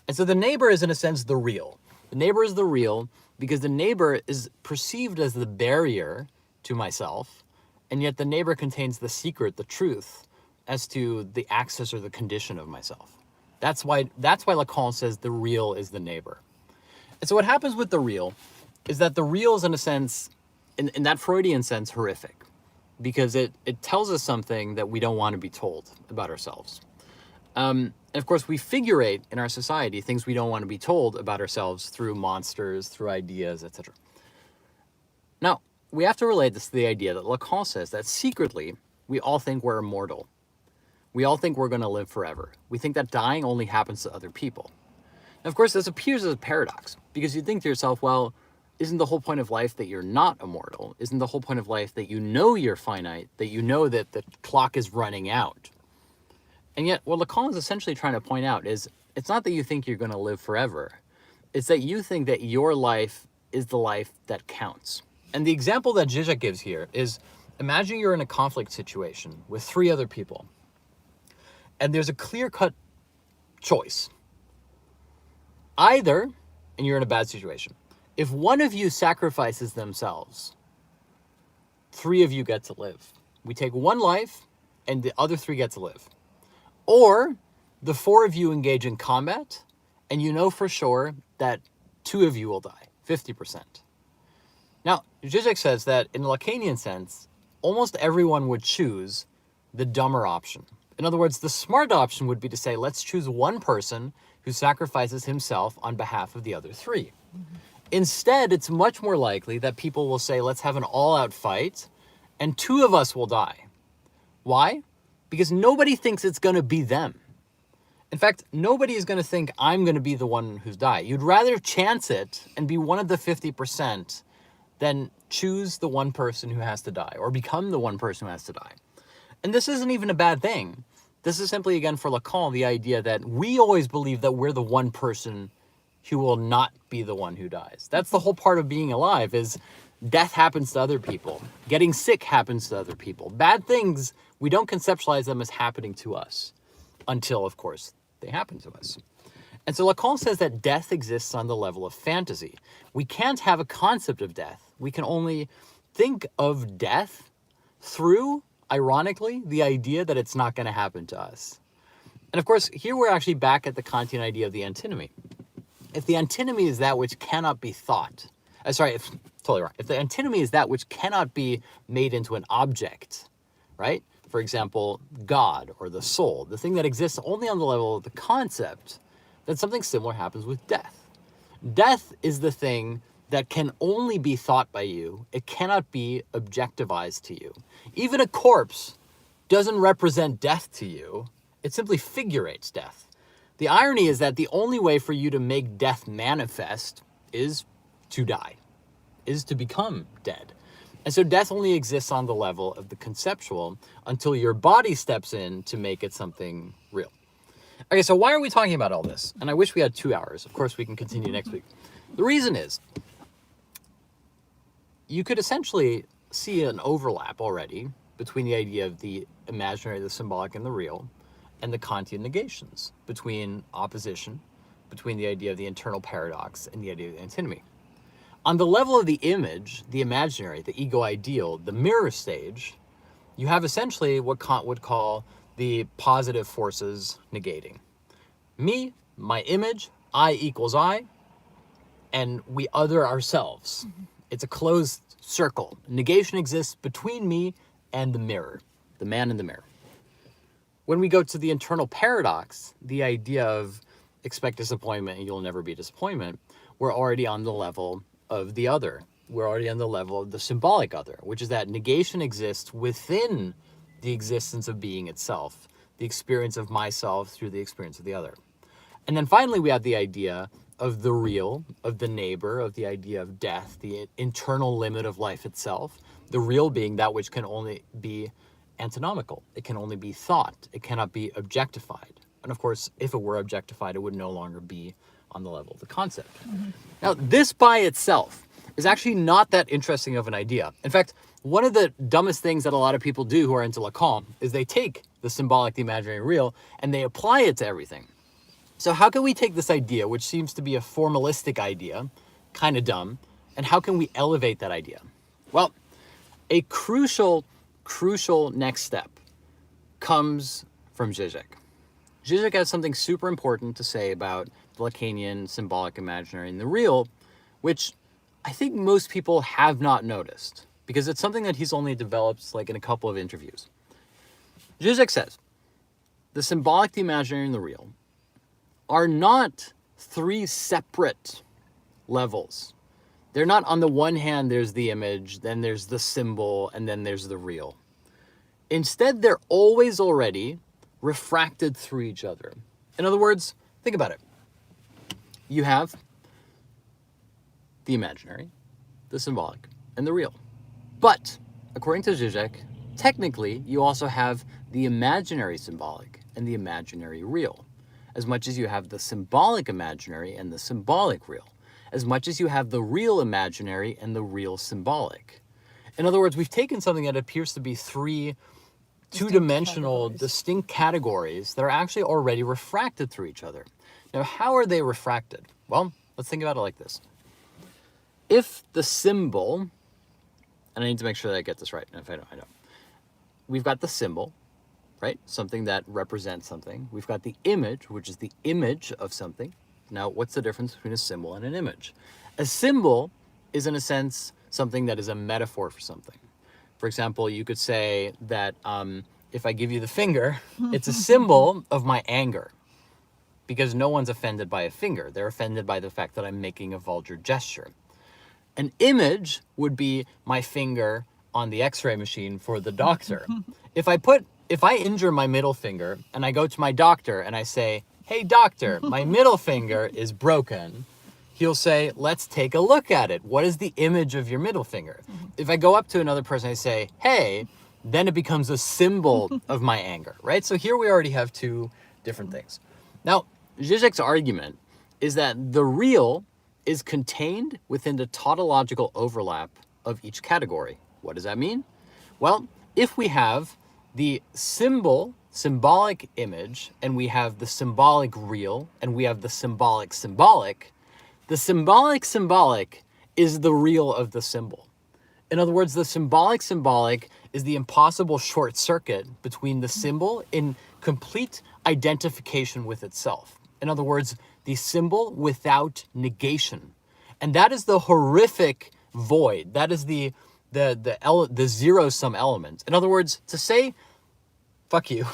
And so the neighbor is in a sense the real. The neighbor is the real because the neighbor is perceived as the barrier to myself, and yet the neighbor contains the secret, the truth, as to the access or the condition of myself. That's why Lacan says the real is the neighbor. And so what happens with the real is that the real is, in a sense, in that Freudian sense, horrific, because it tells us something that we don't want to be told about ourselves. And of course, we figurate in our society things we don't want to be told about ourselves through monsters, through ideas, etc. Now, we have to relate this to the idea that Lacan says that secretly, we all think we're immortal. We all think we're going to live forever. We think that dying only happens to other people. And of course, this appears as a paradox, because you think to yourself, well, isn't the whole point of life that you're not immortal? Isn't the whole point of life that you know you're finite, that you know that the clock is running out? And yet, what Lacan is essentially trying to point out is, it's not that you think you're going to live forever. It's that you think that your life is the life that counts. And the example that Žižek gives here is Imagine you're in a conflict situation with 3 other people, and there's a clear-cut choice. Either, and you're in a bad situation, if one of you sacrifices themselves, 3 of you get to live. We take 1 life, and the other 3 get to live. Or the 4 of you engage in combat, and you know for sure that 2 of you will die, 50%. Now, Žižek says that in a Lacanian sense, almost everyone would choose the dumber option. In other words, the smart option would be to say, let's choose 1 person who sacrifices himself on behalf of the other 3. Instead, it's much more likely that people will say, let's have an all-out fight, and 2 of us will die. Why? Because nobody thinks it's going to be them. In fact, nobody is going to think I'm going to be the one who's died. You'd rather chance it and be one of the 50% than choose the 1 person who has to die, or become the 1 person who has to die. And this isn't even a bad thing. This is simply, again, for Lacan, the idea that we always believe that we're the 1 person who will not be the one who dies. That's the whole part of being alive, is death happens to other people. Getting sick happens to other people. Bad things, we don't conceptualize them as happening to us until, of course, they happen to us. And so Lacan says that death exists on the level of fantasy. We can't have a concept of death. We can only think of death through, ironically, the idea that it's not going to happen to us. And of course, here we're actually back at the Kantian idea of the antinomy. If the antinomy is that which cannot be thought, totally wrong. If the antinomy is that which cannot be made into an object, right? For example, God or the soul, the thing that exists only on the level of the concept, then something similar happens with death. Death is the thing that can only be thought by you. It cannot be objectivized to you. Even a corpse doesn't represent death to you. It simply figurates death. The irony is that the only way for you to make death manifest is to die, is to become dead. And so death only exists on the level of the conceptual until your body steps in to make it something real. Okay, so why are we talking about all this? And I wish we had 2 hours. Of course, we can continue next week. The reason is, you could essentially see an overlap already between the idea of the imaginary, the symbolic, and the real, and the Kantian negations, between opposition, between the idea of the internal paradox and the idea of the antinomy. On the level of the image, the imaginary, the ego ideal, the mirror stage, you have essentially what Kant would call the positive forces negating. Me, my image, I equals I, and we other ourselves. It's a closed circle. Negation exists between me and the mirror, the man in the mirror. When we go to the internal paradox, the idea of expect disappointment and you'll never be disappointment, we're already on the level of the other. We're already on the level of the symbolic other, which is that negation exists within the existence of being itself, the experience of myself through the experience of the other. And then finally, we have the idea of the real, of the neighbor, of the idea of death, the internal limit of life itself, the real being that which can only be antinomical. It can only be thought. It cannot be objectified. And of course, if it were objectified, it would no longer be on the level of the concept. Now, this by itself is actually not that interesting of an idea. In fact, one of the dumbest things that a lot of people do who are into Lacan is they take the symbolic, the imaginary, real, and they apply it to everything. So how can we take this idea, which seems to be a formalistic idea, kind of dumb, and how can we elevate that idea? Well, a crucial next step comes from Žižek. Žižek has something super important to say about the Lacanian, symbolic, imaginary, and the real, which I think most people have not noticed, because it's something that he's only developed like in a couple of interviews. Žižek says, the symbolic, the imaginary, and the real are not 3 separate levels. They're not on the one hand, there's the image, then there's the symbol, and then there's the real. Instead, they're always already refracted through each other. In other words, think about it. You have the imaginary, the symbolic, and the real. But, according to Žižek, technically, you also have the imaginary symbolic and the imaginary real, as much as you have the symbolic imaginary and the symbolic real, as much as you have the real imaginary and the real symbolic. In other words, we've taken something that appears to be three two-dimensional, distinct categories that are actually already refracted through each other. Now, how are they refracted? Well, let's think about it like this. If the symbol, and I need to make sure that I get this right, and if I don't, I don't. We've got the symbol, right? Something that represents something. We've got the image, which is the image of something. Now, what's the difference between a symbol and an image? A symbol is, in a sense, something that is a metaphor for something. For example, you could say that if I give you the finger, it's a symbol of my anger, because no one's offended by a finger. They're offended by the fact that I'm making a vulgar gesture. An image would be my finger on the x-ray machine for the doctor. If I injure my middle finger and I go to my doctor and I say, "Hey doctor, my middle finger is broken," he'll say, "Let's take a look at it. What is the image of your middle finger?" If I go up to another person and I say, "Hey," then it becomes a symbol of my anger, right? So here we already have two different things. Now, Žižek's argument is that the real is contained within the tautological overlap of each category. What does that mean? Well, if we have the symbolic image, and we have the symbolic real, and we have the symbolic, the symbolic is the real of the symbol. In other words, the symbolic is the impossible short circuit between the symbol in complete identification with itself. In other words, the symbol without negation. And that is the horrific void. That is the zero-sum element. In other words, to say, "Fuck you,"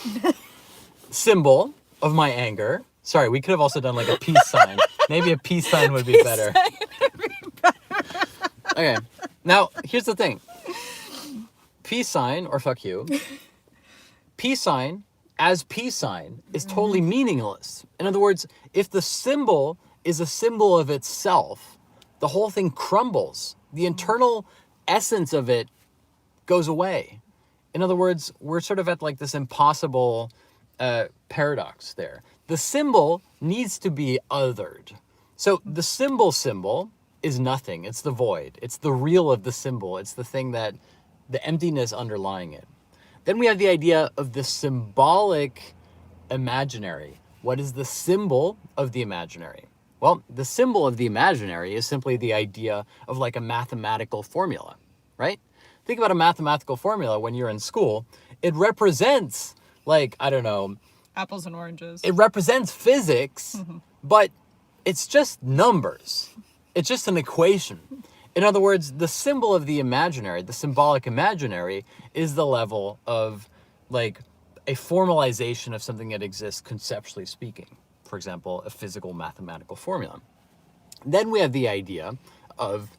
symbol of my anger. Sorry, we could have also done like a peace sign. Maybe a peace sign would be better. Okay, now here's the thing. Peace sign, or fuck you, peace sign as peace sign is totally meaningless. In other words, if the symbol is a symbol of itself, the whole thing crumbles. The internal essence of it goes away. In other words, we're sort of at like this impossible paradox there. The symbol needs to be othered. So the symbol is nothing. It's the void. It's the real of the symbol. It's the thing that, the emptiness underlying it. Then we have the idea of the symbolic imaginary. What is the symbol of the imaginary? Well, the symbol of the imaginary is simply the idea of like a mathematical formula, right? Think about a mathematical formula when you're in school. It represents, like, I don't know, apples and oranges. It represents physics, but it's just numbers. It's just an equation. In other words, the symbol of the imaginary, the symbolic imaginary, is the level of like a formalization of something that exists conceptually speaking. For example, a physical mathematical formula. Then we have the idea of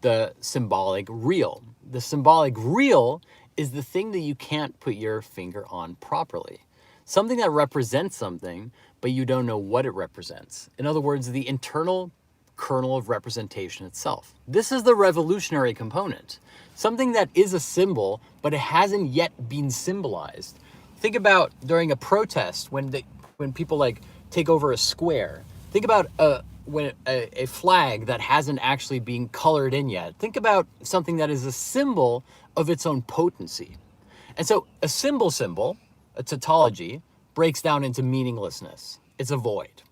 the symbolic real. The symbolic real is the thing that you can't put your finger on properly. Something that represents something, but you don't know what it represents. In other words, the internal kernel of representation itself. This is the revolutionary component. Something that is a symbol, but it hasn't yet been symbolized. Think about during a protest when people like take over a square. Think about when a flag that hasn't actually been colored in yet. Think about something that is a symbol of its own potency. And so a symbol, a tautology, breaks down into meaninglessness. It's a void.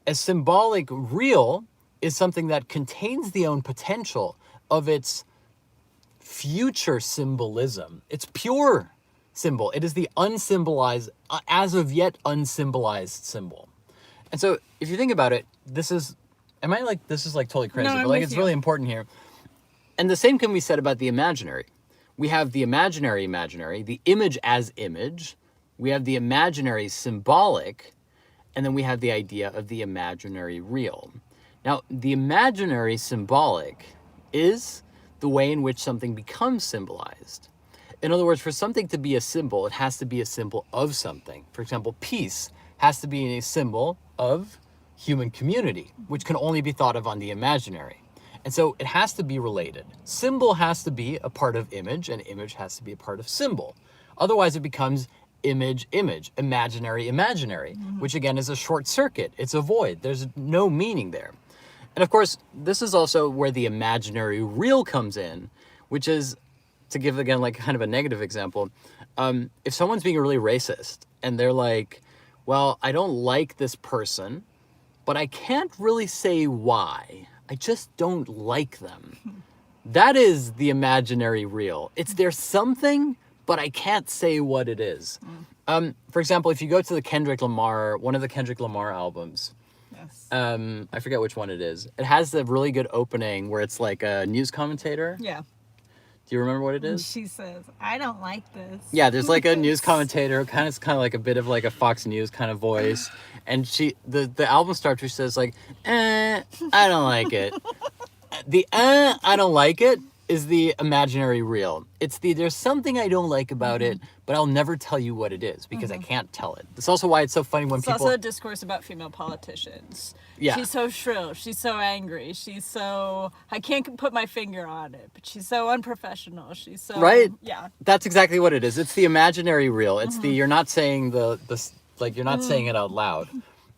A symbolic real is something that contains the own potential of its future symbolism. It's pure symbol. It is the unsymbolized, as of yet unsymbolized symbol. And so if you think about it, this is like totally crazy, but like it's really important here. And the same can be said about the imaginary. We have the imaginary, the image as image. We have the imaginary symbolic, and then we have the idea of the imaginary real. Now, the imaginary symbolic is the way in which something becomes symbolized. In other words, for something to be a symbol, it has to be a symbol of something. For example, peace has to be a symbol of human community, which can only be thought of on the imaginary. And so it has to be related. Symbol has to be a part of image, and image has to be a part of symbol. Otherwise, it becomes image, imaginary, which again is a short circuit. It's a void. There's no meaning there. And of course, this is also where the imaginary real comes in, which is, to give again like kind of a negative example, if someone's being really racist and they're like, well, I don't like this person, but I can't really say why. I just don't like them. That is the imaginary real. It's there's something, but I can't say what it is. For example, if you go to the one of the Kendrick Lamar albums, Yes. I forget which one it is. It has the really good opening where it's like a news commentator. Yeah. Do you remember what it is? She says, I don't like this. Yeah, there's like a news commentator, kind of like a bit of like a Fox News kind of voice. And the album starts, she says like, I don't like it. The I don't like it is the imaginary real. It's there's something I don't like about it, but I'll never tell you what it is because I can't tell it. That's also why it's so funny when it's people... It's also a discourse about female politicians. Yeah. She's so shrill. She's so angry. She's so... I can't put my finger on it, but she's so unprofessional. She's so... Right? Yeah. That's exactly what it is. It's the imaginary real. It's you're not saying you're not saying it out loud.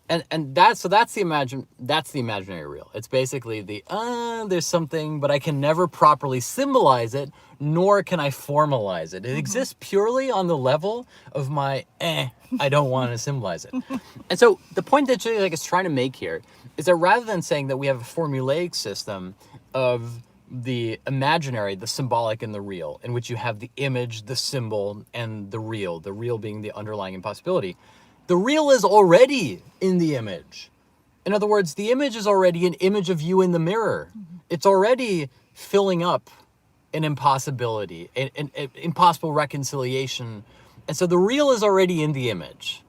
And that's the imaginary real. It's basically there's something, but I can never properly symbolize it, nor can I formalize it. It exists purely on the level of my I don't want to symbolize it. And so the point that Žižek is trying to make here is that rather than saying that we have a formulaic system of the imaginary, the symbolic, and the real, in which you have the image, the symbol, and the real being the underlying impossibility, the real is already in the image. In other words, the image is already an image of you in the mirror. It's already filling up an impossibility, an impossible reconciliation. And so the real is already in the image.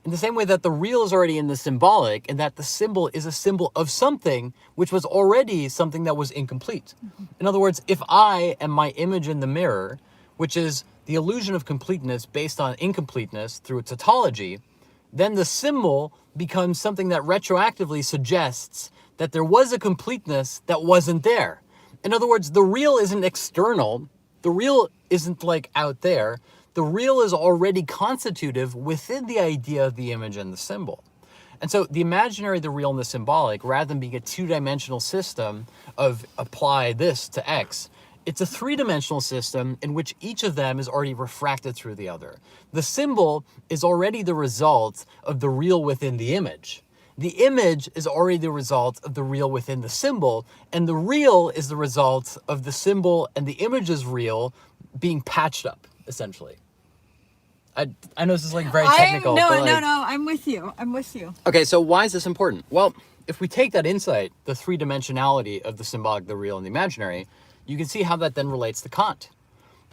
In the same way that the real is already in the symbolic, and that the symbol is a symbol of something which was already something that was incomplete. In other words, if I am my image in the mirror, which is the illusion of completeness based on incompleteness through tautology, then the symbol becomes something that retroactively suggests that there was a completeness that wasn't there. In other words, the real isn't external. The real isn't like out there. The real is already constitutive within the idea of the image and the symbol. And so the imaginary, the real, and the symbolic, rather than being a two-dimensional system of apply this to X, it's a three-dimensional system in which each of them is already refracted through the other. The symbol is already the result of the real within the image. The image is already the result of the real within the symbol, and the real is the result of the symbol and the image's real being patched up, essentially. I know this is like very technical. No, I'm with you. Okay, so why is this important? Well, if we take that insight, the three-dimensionality of the symbolic, the real, and the imaginary, you can see how that then relates to Kant.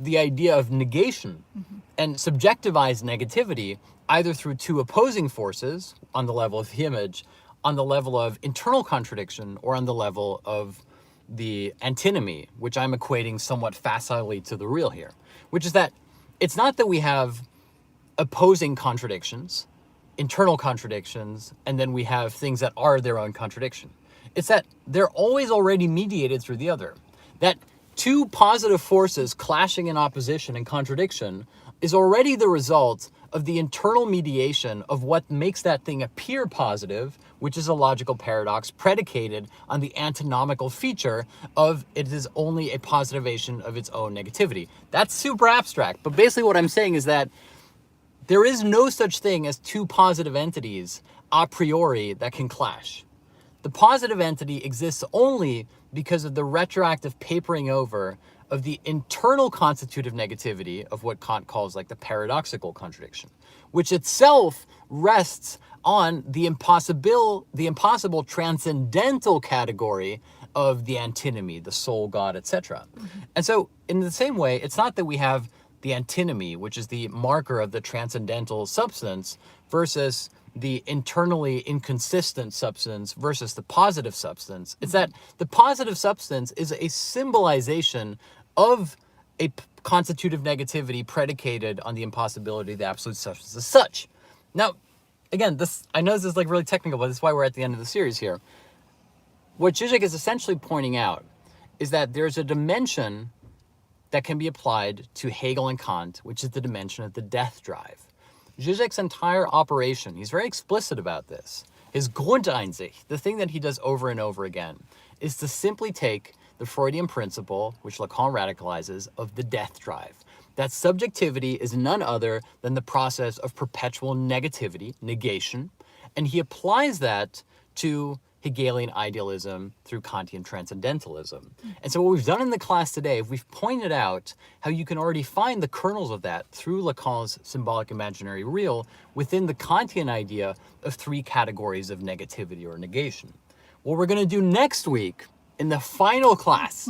The idea of negation and subjectivized negativity, either through two opposing forces on the level of the image, on the level of internal contradiction, or on the level of the antinomy, which I'm equating somewhat facilely to the real here, which is that it's not that we have opposing contradictions, internal contradictions, and then we have things that are their own contradiction. It's that they're always already mediated through the other. That two positive forces clashing in opposition and contradiction is already the result of the internal mediation of what makes that thing appear positive, which is a logical paradox predicated on the antinomical feature of it is only a positivation of its own negativity. That's super abstract, but basically what I'm saying is that there is no such thing as two positive entities a priori that can clash. The positive entity exists only because of the retroactive papering over of the internal constitutive negativity of what Kant calls like the paradoxical contradiction, which itself rests on the impossible transcendental category of the antinomy, the soul, God, etc. And so in the same way, it's not that we have the antinomy, which is the marker of the transcendental substance, versus the internally inconsistent substance versus the positive substance. It's that the positive substance is a symbolization of a constitutive negativity predicated on the impossibility of the absolute substance as such. Now, again, I know this is like really technical, but this is why we're at the end of the series here. What Žižek is essentially pointing out is that there's a dimension that can be applied to Hegel and Kant, which is the dimension of the death drive. Žižek's entire operation, he's very explicit about this, his Grundeinsicht, the thing that he does over and over again, is to simply take the Freudian principle, which Lacan radicalizes, of the death drive. That subjectivity is none other than the process of perpetual negativity, negation, and he applies that to Hegelian idealism through Kantian transcendentalism. And so what we've done in the class today, we've pointed out how you can already find the kernels of that through Lacan's symbolic imaginary real within the Kantian idea of three categories of negativity or negation. What we're going to do next week in the final class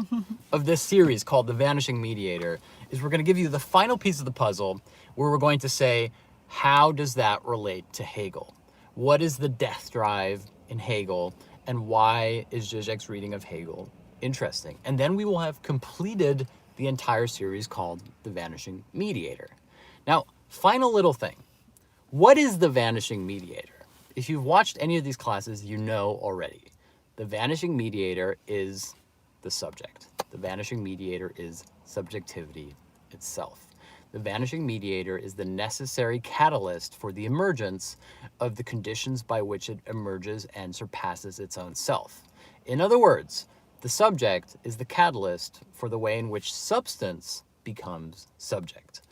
of this series called The Vanishing Mediator is we're going to give you the final piece of the puzzle where we're going to say, how does that relate to Hegel? What is the death drive in Hegel, and why is Žižek's reading of Hegel interesting? And then we will have completed the entire series called The Vanishing Mediator. Now, final little thing. What is the vanishing mediator? If you've watched any of these classes, you know already. The vanishing mediator is the subject. The vanishing mediator is subjectivity itself. The vanishing mediator is the necessary catalyst for the emergence of the conditions by which it emerges and surpasses its own self. In other words, the subject is the catalyst for the way in which substance becomes subject.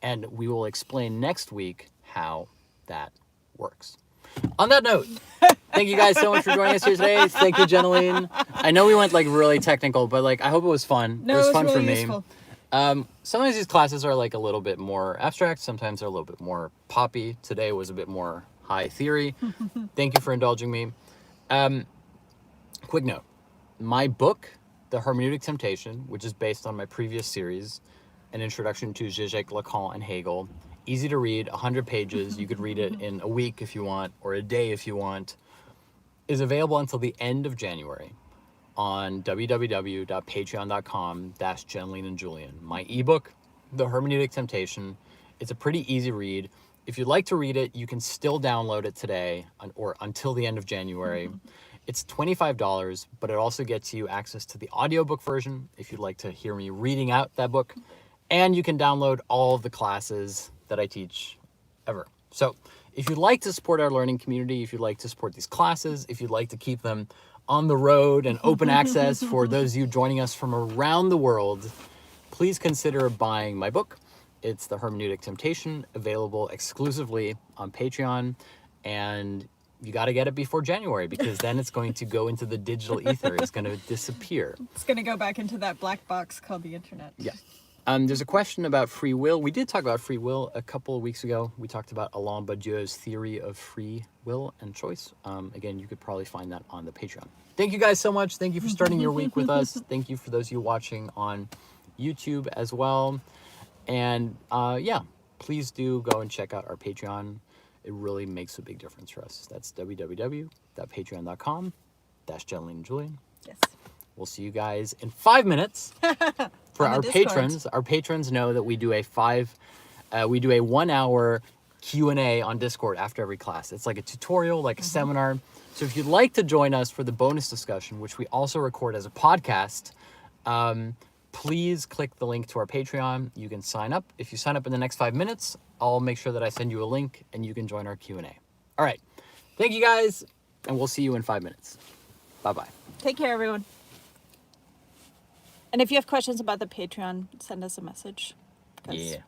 And we will explain next week how that works. On that note, thank you guys so much for joining us here today. Thank you, Jeneline. I know we went like really technical, but like I hope it was fun. No, it was fun really for me. Useful. Sometimes these classes are like a little bit more abstract. Sometimes they're a little bit more poppy. Today was a bit more high theory. Thank you for indulging me. Quick note. My book, The Hermeneutic Temptation, which is based on my previous series, An Introduction to Žižek, Lacan, and Hegel. Easy to read, 100 pages. You could read it in a week if you want, or a day if you want. Is available until the end of January on www.patreon.com/Jeneline and Julian. My ebook, The Hermeneutic Temptation. It's a pretty easy read. If you'd like to read it, you can still download it today or until the end of January. It's $25, but it also gets you access to the audiobook version if you'd like to hear me reading out that book. And you can download all of the classes that I teach ever. So if you'd like to support our learning community, if you'd like to support these classes, if you'd like to keep them on the road and open access for those of you joining us from around the world, please consider buying my book. It's The Hermeneutic Temptation, available exclusively on Patreon. And you got to get it before January because then it's going to go into the digital ether. It's going to disappear. It's going to go back into that black box called the internet. Yeah. There's a question about free will. We did talk about free will a couple of weeks ago. We talked about Alain Badiou's theory of free will and choice. Again, you could probably find that on the Patreon. Thank you guys so much. Thank you for starting your week with us. Thank you for those of you watching on YouTube as well. And yeah, please do go and check out our Patreon. It really makes a big difference for us. That's www.patreon.com/Jeneline and Julian. Yes. We'll see you guys in 5 minutes. For our Discord. patrons know that we do a 1 hour Q&A on Discord after every class. It's like a tutorial, like a seminar. So if you'd like to join us for the bonus discussion, which we also record as a podcast, please click the link to our Patreon. You can sign up. If you sign up in the next 5 minutes, I'll make sure that I send you a link and you can join our Q&A. All right. Thank you guys, and we'll see you in 5 minutes. Bye-bye. Take care, everyone. And if you have questions about the Patreon, send us a message. Yeah.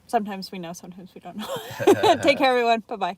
Sometimes we know, sometimes we don't know. Take care, everyone. Bye-bye.